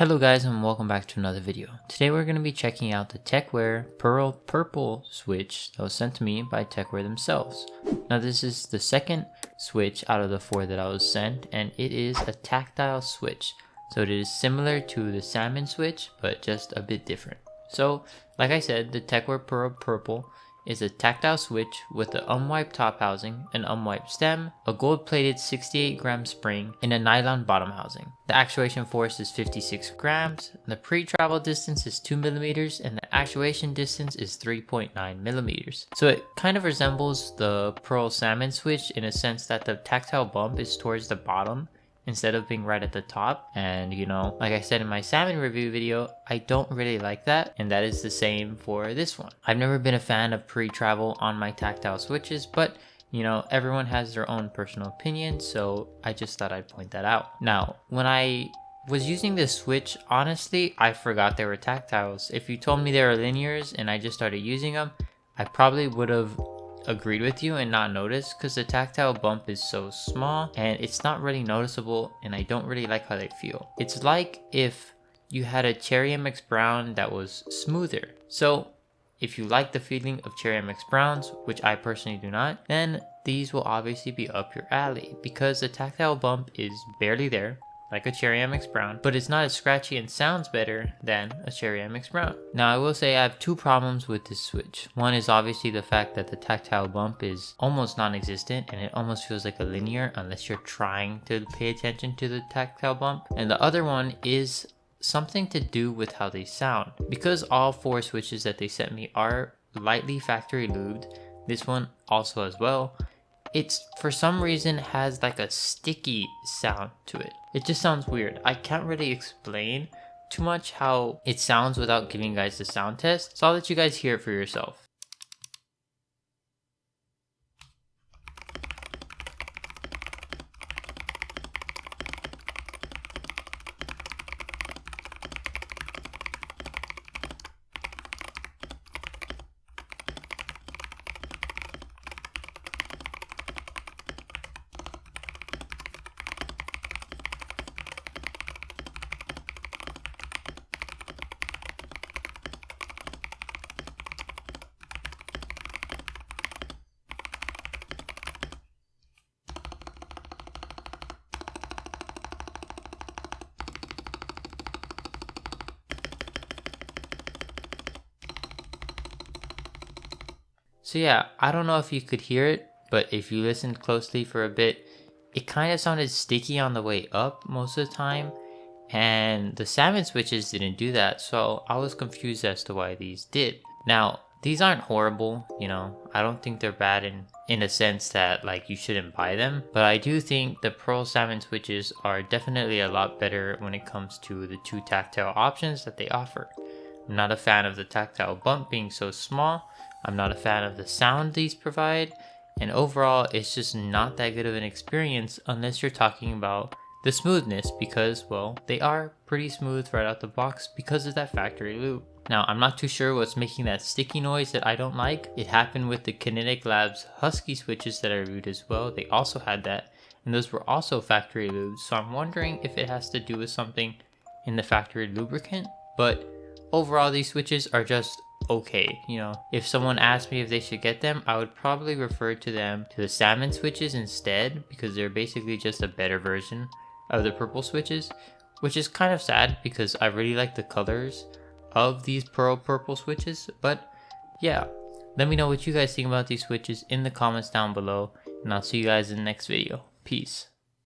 Hello guys and welcome back to another video. Today we're going to be checking out the Tecware Pearl Purple switch that was sent to me by Tecware themselves. Now this is the second switch out of the 4 that I was sent, and it is a tactile switch. So it is similar to the salmon switch but just a bit different. So like I said, the Tecware Pearl Purple is a tactile switch with an unwiped top housing, an unwiped stem, a gold-plated 68-gram spring, and a nylon bottom housing. The actuation force is 56 grams, the pre-travel distance is 2 millimeters, and the actuation distance is 3.9 millimeters. So it kind of resembles the Pearl Salmon switch in a sense that the tactile bump is towards the bottom instead of being right at the top. And you know, like I said in my salmon review video, I don't really like that, and that is the same for this one. I've never been a fan of pre-travel on my tactile switches, but you know, everyone has their own personal opinion, so I just thought I'd point that out. Now, when I was using this switch, honestly, I forgot they were tactiles. If you told me they were linears and I just started using them, I probably would have agreed with you and not noticed, because the tactile bump is so small and it's not really noticeable, and I don't really like how they feel. It's like if you had a Cherry MX Brown that was smoother. So if you like the feeling of Cherry MX Browns, which I personally do not, then these will obviously be up your alley, because the tactile bump is barely there, like a Cherry MX Brown, but it's not as scratchy and sounds better than a Cherry MX Brown. Now I will say I have 2 problems with this switch. One is obviously the fact that the tactile bump is almost non-existent, and it almost feels like a linear unless you're trying to pay attention to the tactile bump. And the other one is something to do with how they sound. Because all 4 switches that they sent me are lightly factory lubed, this one also as well, it's for some reason has like a sticky sound to it. It just sounds weird. I can't really explain too much how it sounds without giving you guys the sound test, so I'll let you guys hear it for yourself. So yeah, I don't know if you could hear it, but if you listened closely for a bit, it kind of sounded sticky on the way up most of the time, and the salmon switches didn't do that, so I was confused as to why these did. Now, these aren't horrible, you know, I don't think they're bad in a sense that like you shouldn't buy them, but I do think the Pearl Salmon switches are definitely a lot better when it comes to the 2 tactile options that they offer. I'm not a fan of the tactile bump being so small, I'm not a fan of the sound these provide, and overall it's just not that good of an experience unless you're talking about the smoothness, because well, they are pretty smooth right out the box because of that factory lube. Now I'm not too sure what's making that sticky noise that I don't like. It happened with the Kinetic Labs Husky switches that I reviewed as well. They also had that, and those were also factory lubed, so I'm wondering if it has to do with something in the factory lubricant. But overall these switches are just okay. You know, if someone asked me if they should get them, I would probably refer to them to the salmon switches instead, because they're basically just a better version of the purple switches, which is kind of sad because I really like the colors of these Pearl Purple switches. But yeah, let me know what you guys think about these switches in the comments down below, and I'll see you guys in the next video. Peace.